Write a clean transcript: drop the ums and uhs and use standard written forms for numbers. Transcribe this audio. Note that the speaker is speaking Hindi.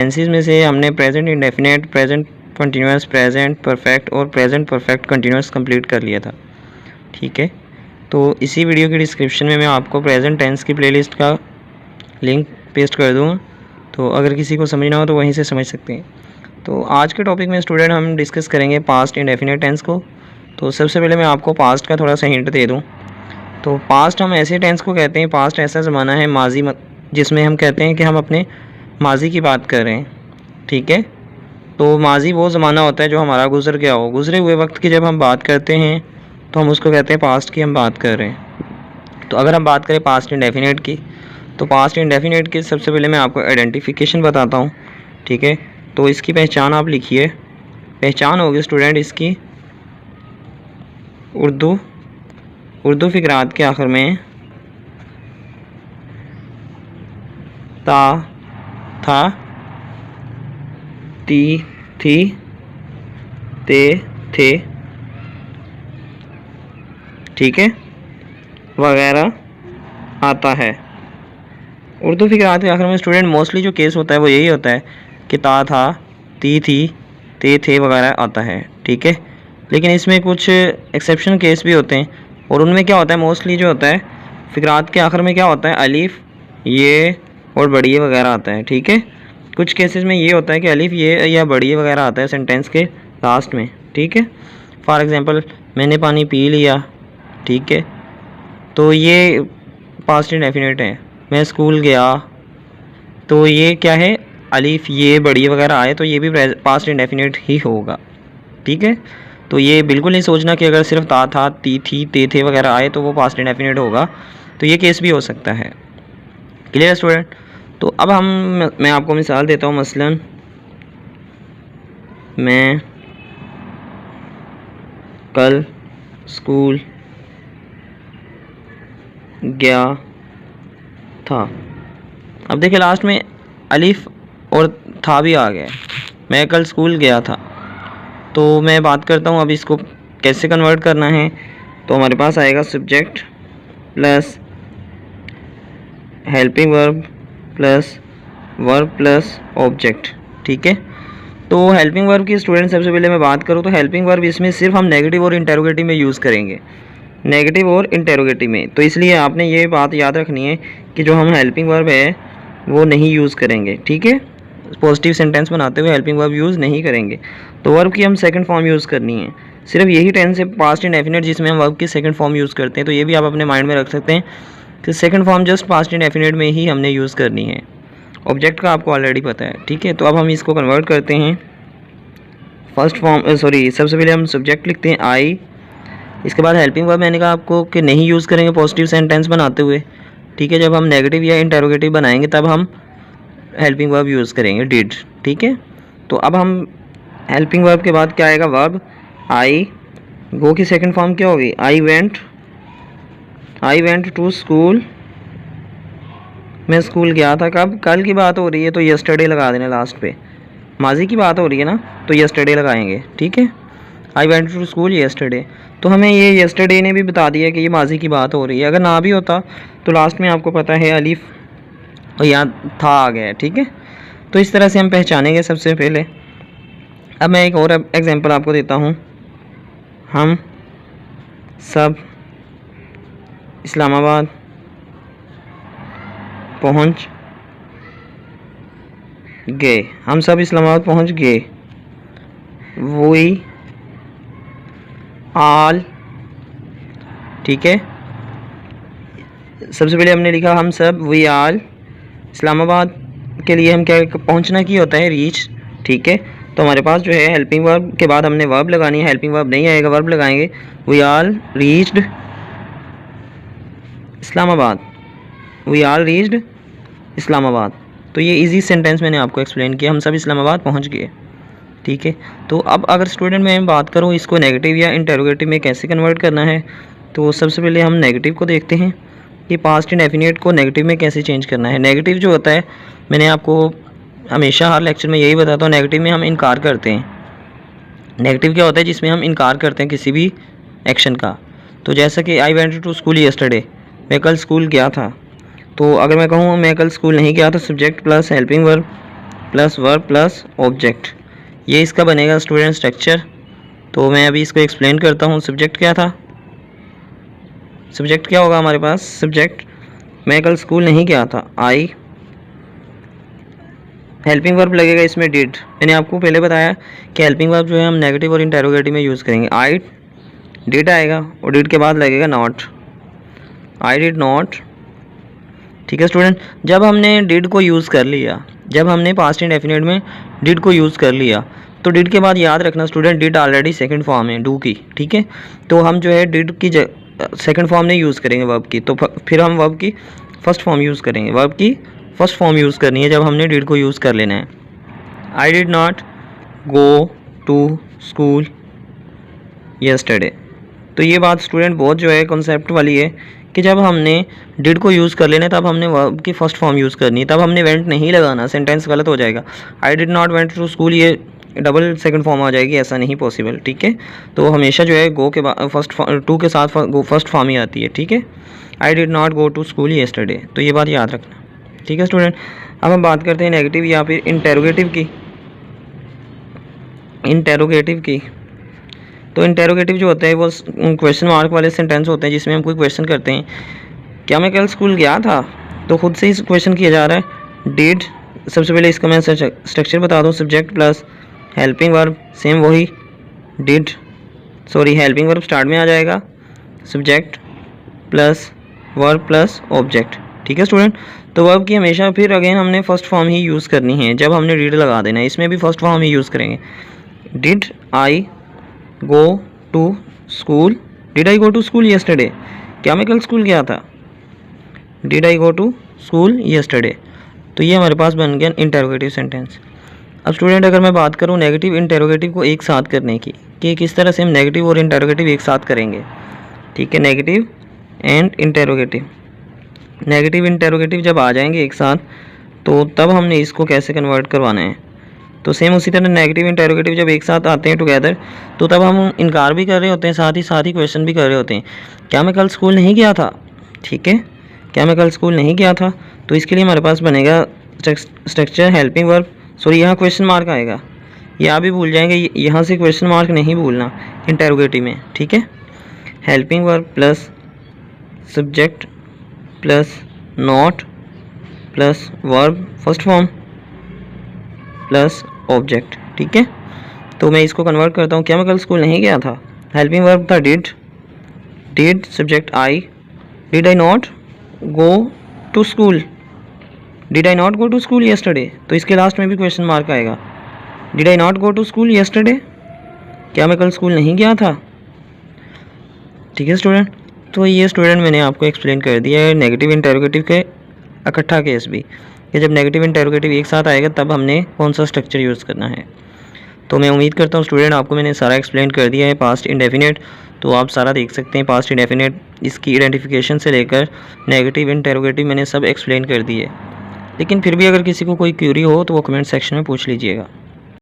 टेंसेस में से हमने present indefinite, present continuous, present perfect और प्रेजेंट परफेक्ट कंटिन्यूस कंप्लीट कर लिया था। ठीक है, तो इसी वीडियो के डिस्क्रिप्शन में मैं आपको प्रेजेंट टेंस की प्लेलिस्ट का लिंक पेस्ट कर दूँगा, तो अगर किसी को समझना हो तो वहीं से समझ सकते हैं। तो आज के टॉपिक में स्टूडेंट हम डिस्कस करेंगे पास्ट इंडेफिनिट टेंस को। तो सबसे पहले मैं आपको पास्ट का थोड़ा सा हिंट दे दूँ। तो पास्ट हम ऐसे टेंस को कहते हैं, पास्ट ऐसा ज़माना है माजी जिसमें हम कहते हैं कि हम अपने माजी की बात कर रहे हैं। ठीक है, तो माजी वो ज़माना होता है जो हमारा गुजर गया हो। गुजरे हुए वक्त की जब हम बात करते हैं तो हम उसको कहते हैं पास्ट की हम बात कर रहे हैं। तो अगर हम बात करें पास्ट इंडेफिनिट की, तो पास्ट इंडेफिनिट की सबसे पहले मैं आपको आइडेंटिफिकेशन बताता हूँ। ठीक है, तो इसकी पहचान आप लिखिए। पहचान होगी स्टूडेंट इसकी, उर्दू फ़िक़रात के आखिर में ता, था, ती, थी, ते, थे, ठीक है, वगैरह आता है। उर्दू फ़िक़रात के आखिर में स्टूडेंट मोस्टली जो केस होता है वो यही होता है कि ता, था, ती, थी, ते, थे वगैरह आता है। ठीक है, लेकिन इसमें कुछ एक्सेप्शन केस भी होते हैं, और उनमें क्या होता है मोस्टली जो होता है फ़िक़रात के आखिर में क्या होता है अलिफ़, ये और बड़ी वगैरह आता है। ठीक है, कुछ केसेस में ये होता है कि अलिफ़, ये या बड़ी वगैरह आता है सेंटेंस के लास्ट में। ठीक है, फॉर एग्ज़ाम्पल मैंने पानी पी लिया। ठीक है, तो ये पास्ट इंडेफिनिट है। मैं स्कूल गया, तो ये क्या है अलिफ़, ये बड़ी वगैरह आए तो ये भी पास्ट इंडेफिनिट ही होगा। ठीक है, तो ये बिल्कुल नहीं सोचना कि अगर सिर्फ ता, था, ती, थी, ते, थे वगैरह आए तो वो पास्ट इंडेफिनिट होगा। तो ये केस भी हो सकता है। Clear student? तो अब मैं आपको मिसाल देता हूँ। मसलन मैं कल स्कूल गया था। अब देखिए लास्ट में अलिफ़ और था भी आ गया। मैं कल स्कूल गया था, तो मैं बात करता हूँ अब इसको कैसे कन्वर्ट करना है। तो हमारे पास आएगा subject plus helping verb plus verb plus object. ठीक है, तो हेल्पिंग वर्ब की स्टूडेंट सबसे पहले मैं बात करूँ तो हेल्पिंग वर्ब इसमें सिर्फ हम नेगेटिव और इंटेरोगेटिव में यूज़ करेंगे, नेगेटिव और इंटेरोगेटिव में। तो इसलिए आपने ये बात याद रखनी है कि जो हम हेल्पिंग वर्ब है वो नहीं यूज़ करेंगे। ठीक है, पॉजिटिव सेंटेंस बनाते हुए हेल्पिंग वर्ब यूज़ नहीं करेंगे। तो वर्ब की हम सेकंड फॉर्म यूज़ करनी है। सिर्फ यही टेंस है पास्ट इंडेफिनिट जिसमें हम वर्ब की सेकंड फॉर्म यूज़ करते हैं। तो ये भी आप अपने माइंड में रख सकते हैं कि second form just passed indefinite में ही हमने यूज़ करनी है। ऑब्जेक्ट का आपको ऑलरेडी पता है। ठीक है, तो अब हम इसको कन्वर्ट करते हैं। फर्स्ट फॉर्म सबसे पहले हम सब्जेक्ट लिखते हैं आई, इसके बाद हेल्पिंग वर्ब मैंने कहा आपको कि नहीं यूज़ करेंगे पॉजिटिव सेंटेंस बनाते हुए। ठीक है, जब हम नेगेटिव या इंटेरोगेटिव बनाएंगे तब हम हेल्पिंग वर्ब यूज़ करेंगे डिड। ठीक है, तो अब हम हेल्पिंग वर्ब के बाद क्या आएगा वर्ब आई। गो की सेकंड फॉर्म क्या होगी आई वेंट टू स्कूल। मैं स्कूल गया था कब, कल की बात हो रही है तो यस्टरडे लगा देना लास्ट पे। माजी की बात हो रही है ना तो यस्टरडे लगाएंगे। ठीक है, I went to school yesterday, तो हमें ये यस्टरडे ने भी बता दिया कि ये माजी की बात हो रही है। अगर ना भी होता तो लास्ट में आपको पता है अलिफ और यहाँ था आ गया। ठीक है, तो इस तरह से हम पहचानेंगे सबसे पहले। अब मैं एक और एग्जांपल आपको देता हूँ। हम सब इस्लामाबाद पहुँच गए। हम सब इस्लामाबाद पहुँच गए। We all. ठीक है, सबसे पहले हमने लिखा हम सब, वी आल। इस्लामाबाद के लिए हम क्या पहुंचना की होता है रीच। ठीक है, तो हमारे पास जो है हेल्पिंग वर्ब के बाद हमने वर्ब लगानी है। हेल्पिंग वर्ब नहीं आएगा, वर्ब लगाएंगे। We all reached Islamabad, we all reached Islamabad. तो ये इजी सेंटेंस मैंने आपको एक्सप्लेन किया, हम सब इस्लामाबाद पहुंच गए। ठीक है, तो अब अगर स्टूडेंट मैं बात करूं इसको नेगेटिव या इंटेरोगेटिव में कैसे कन्वर्ट करना है, तो सबसे पहले हम नेगेटिव को देखते हैं कि पास्ट इंडेफिनिट को नेगेटिव में कैसे चेंज करना है। नेगेटिव जो होता है मैंने आपको हमेशा हर लेक्चर में यही बताता हूँ, नेगेटिव में हम इनकार करते हैं। नेगेटिव क्या होता है जिसमें हम इनकार करते हैं किसी भी एक्शन का। तो जैसा कि I went to school yesterday, मैं कल स्कूल गया था। तो अगर मैं कहूँ मैं कल स्कूल नहीं गया तो subject plus helping verb plus verb plus object, ये इसका बनेगा स्टूडेंट स्ट्रक्चर। तो मैं अभी इसको एक्सप्लेन करता हूँ। सब्जेक्ट क्या था, सब्जेक्ट क्या होगा हमारे पास, सब्जेक्ट मैं कल स्कूल नहीं गया था, आई। हेल्पिंग वर्ब लगेगा इसमें डिड। मैंने आपको पहले बताया कि हेल्पिंग वर्ब जो है हम नेगेटिव और इंटेरोगेटिव में यूज़ करेंगे। आई डिड आएगा और डिड के बाद लगेगा नॉट, आई डिड नॉट। ठीक है स्टूडेंट, जब हमने डिड को यूज़ कर लिया, जब हमने पास्ट इंडेफिनिट में डिड को यूज़ कर लिया, तो डिड के बाद याद रखना student, did already second form है डू की। ठीक है, तो हम जो है डिड की सेकंड फॉर्म नहीं यूज़ करेंगे वर्ब की, तो फिर हम वर्ब की फर्स्ट फॉर्म यूज़ करेंगे। वर्ब की फर्स्ट फॉर्म यूज़ करनी है जब हमने डिड को यूज़ कर लेना है। I did not go to school yesterday. तो ये बात स्टूडेंट बहुत जो है कॉन्सेप्ट वाली है कि जब हमने डिड को यूज़ कर लेना है तब हमने वर्ब की फर्स्ट फॉर्म यूज़ करनी है, तब हमने वेंट नहीं लगाना, सेंटेंस गलत हो जाएगा। I did not went to school, ये डबल सेकंड फॉर्म आ जाएगी, ऐसा नहीं पॉसिबल। ठीक है, तो हमेशा जो है गो के बाद फर्स्ट टू के साथ फर्स्ट फॉर्म ही आती है। ठीक है, I did not go to school yesterday, तो ये बात याद रखना। ठीक है स्टूडेंट, अब हम बात करते हैं नेगेटिव या फिर इंटेरोगेटिव की। इंटेरोगेटिव की, तो इंटेरोगेटिव जो होता है वो क्वेश्चन मार्क वाले सेंटेंस होते हैं जिसमें हम कोई क्वेश्चन करते हैं। क्या मैं कल स्कूल गया था, तो खुद से ही क्वेश्चन किया जा रहा है। डिड, सबसे पहले इसका मैं स्ट्रक्चर बता दूं, subject plus helping verb, same वही did, sorry helping verb start में आ जाएगा, subject plus verb plus object. ठीक है स्टूडेंट, तो वर्ब की हमेशा फिर अगेन हमने फर्स्ट फॉर्म ही यूज़ करनी है जब हमने डिड लगा देना है, इसमें भी फर्स्ट फॉर्म ही यूज़ करेंगे। Did I go to school, did I go to school yesterday, क्या मैं कल स्कूल गया था, did I go to school yesterday. तो ये हमारे पास बन गया इंटेरोगेटिव सेंटेंस। अब स्टूडेंट अगर मैं बात करूँ नेगेटिव इंटेरोगेटिव को एक साथ करने की, कि किस तरह से हम नेगेटिव और इंटेरोगेटिव एक साथ करेंगे। ठीक है, negative and interrogative, negative interrogative जब आ जाएंगे एक साथ तो तब हमने इसको कैसे कन्वर्ट करवाना है। तो सेम उसी तरह नेगेटिव इंटेरोगेटिव जब एक साथ आते हैं टुगेदर, तो तब हम इनकार भी कर रहे होते हैं, साथ ही क्वेश्चन भी कर रहे होते हैं। क्या मैं कल स्कूल नहीं गया था, ठीक है, क्या मैं कल स्कूल नहीं गया था, तो इसके लिए हमारे पास बनेगा स्ट्रक्चर हेल्पिंग वर्ब, सॉरी यहाँ क्वेश्चन मार्क आएगा, ये आप भी भूल जाएंगे, यहाँ से क्वेश्चन मार्क नहीं भूलना इंटेरोगेटिव में। ठीक है, helping verb plus subject plus not plus verb first form plus object. ठीक है, तो मैं इसको कन्वर्ट करता हूँ। क्या मैं कल स्कूल नहीं गया था, हेल्पिंग वर्ब था did, did subject I, did I not go to school, did I not go to school yesterday, तो इसके लास्ट में भी क्वेश्चन मार्क आएगा, did I not go to school yesterday, क्या मैं कल स्कूल नहीं गया था। ठीक है स्टूडेंट, तो ये स्टूडेंट मैंने आपको एक्सप्लेन कर दिया है नेगेटिव इंटेरोगेटिव के इकट्ठा केस भी, कि जब नेगेटिव इंटेरोगेटिव एक साथ आएगा तब हमने कौन सा स्ट्रक्चर यूज़ करना है। तो मैं उम्मीद करता हूँ स्टूडेंट आपको मैंने सारा एक्सप्लेन कर दिया है। पास्ट इंडेफिनिट तो आप सारा देख सकते हैं, पास्ट इंडेफिनिट इसकी आइडेंटिफिकेशन से लेकर नेगेटिव इंटेरोगेटिव मैंने सब एक्सप्लेन कर दी है। लेकिन फिर भी अगर किसी को कोई क्यूरी हो तो वो कमेंट सेक्शन में पूछ लीजिएगा।